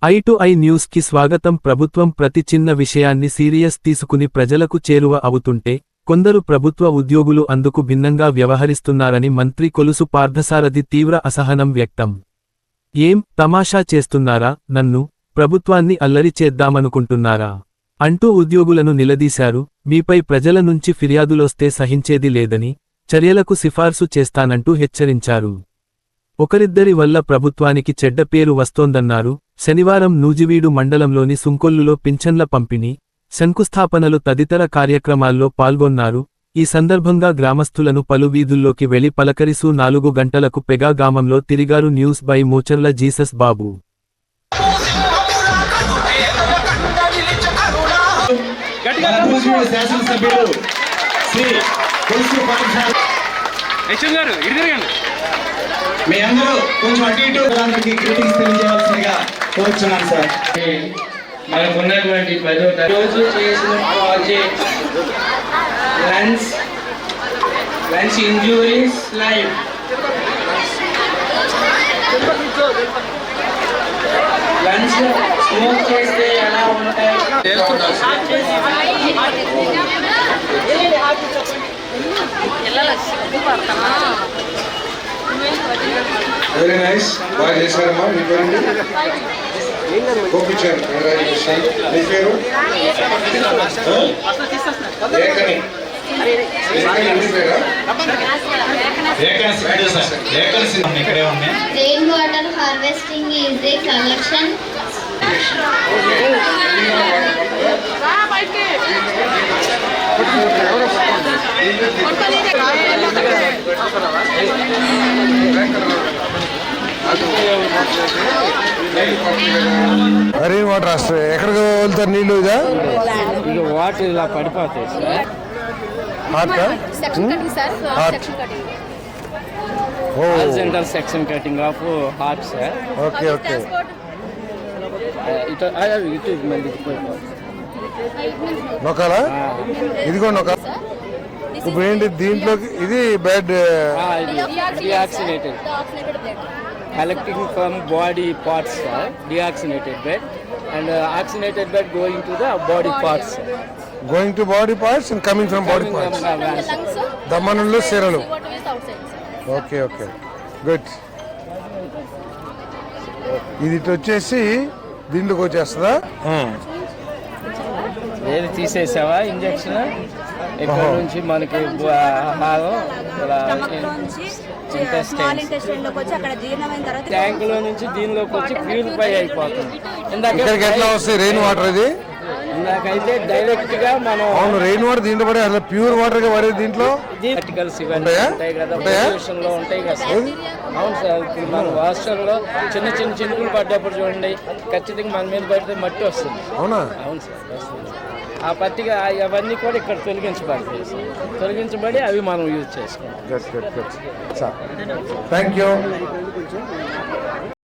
I news కి స్వాగతం. ప్రభుత్వం ప్రతి చిన్న విషయాన్ని సీరియస్ తీసుకుని ప్రజలకు చేరువ అవుతుంటే కొందరు ప్రభుత్వ ఉద్యోగులు అందుకు భిన్నంగా వ్యవహరిస్తున్నారని మంత్రి కొలుసు పార్థసారథి తీవ్ర అసహనం వ్యక్తం. ఏం తమాషా చేస్తున్నారా, నన్ను ప్రభుత్వాన్ని అల్లరి చేద్దామనుకుంటున్నారా అంటూ ఉద్యోగులను నిలదీశారు. మీపై ప్రజల నుంచి ఫిర్యాదులొస్తే సహించేది లేదని, చర్యలకు సిఫార్సు చేస్తానంటూ హెచ్చరించారు. ఒకరిద్దరి వల్ల ప్రభుత్వానికి చెడ్డ పేరు వస్తోందన్నారు. శనివారం నూజివీడు మండలంలోని సుంకొల్లులో పింఛన్ల పంపిణీ, శంకుస్థాపనలు తదితర కార్యక్రమాల్లో పాల్గొన్నారు. ఈ సందర్భంగా గ్రామస్తులను పలు వీధుల్లోకి వెళ్లి పలకరిస్తూ 4 గంటలకు పెగా గ్రామంలో తిరిగారు. న్యూస్ బై మూచర్ల జీసస్ బాబు. మీ అందరూ కొంచెం అటు ఇటు గ్రీటింగ్స్ తెలియజేయాల్సిందిగా కోరుచున్నాను సార్. మనకున్నటువంటి 10వ రోజు చేసిన project lunch injuries life lunch smoke చేస్తే ఎలా ఉంటాయి. వెరీ నైస్, బాగా చేశారమ్మా. మీ పేరు కోపించారు. మీ పేరు Rain water harvesting is a collection. Rain water వస్తాయి. ఎక్కడికి వెళ్తారు నీళ్ళు? ఇదా ఇక వాటర్ ఇలా పడిపోతాయి sir. Horizontal section cutting of heart sir. Okay okay. ఇటు మళ్ళీ నొక్కాలా? ఇది కూడా నొక్కాల. ఇప్పుడు ఏంటి దీంట్లోకి? ఇది bed డియాక్సినేటెడ్ collecting from body parts, sir. Deoxygenated bed and oxygenated bed going to the body parts, sir. Going to body parts and coming from body parts. దమనులు సిరలు. Okay okay, good. ఇది ఇటు వచ్చేసి దీంట్లోకి వచ్చేస్తుందా? ఏది తీసేసావా ఇంజక్షన్? ఇక్కడ నుంచి మనకి ట్యాంక్ లో నుంచి దీనిలోకి వచ్చి ప్యూరిఫై అయిపోతుంది. ఇక్కడికి ఎట్లా వస్తాయి రెయిన్ వాటర్? ఇది ఇందాకైతే డైరెక్ట్ గా మనం అవును రెయిన్ వాటర్ దీంట్లో పడే అసలు ప్యూర్ వాటర్ గా పడేది దీంట్లో. ఆర్టికల్స్ ఇవన్నీ ఉంటాయి కదా, పొల్యూషన్ లో ఉంటాయి కదా సార్. అవును సార్, ఇప్పుడు మన వాషర్లో చిన్న చిన్న చినుకులు పడ్డప్పుడు చూడండి, ఖచ్చితంగా మన మీద పడితే మట్టి వస్తుంది. అవునా? అవును సార్, వస్తుంది. ఆ పట్టిగా అవన్నీ కూడా ఇక్కడ తొలగించబడతాయి సార్. తొలగించబడి అవి మనం యూజ్ చేసుకుంటాం. Thank you.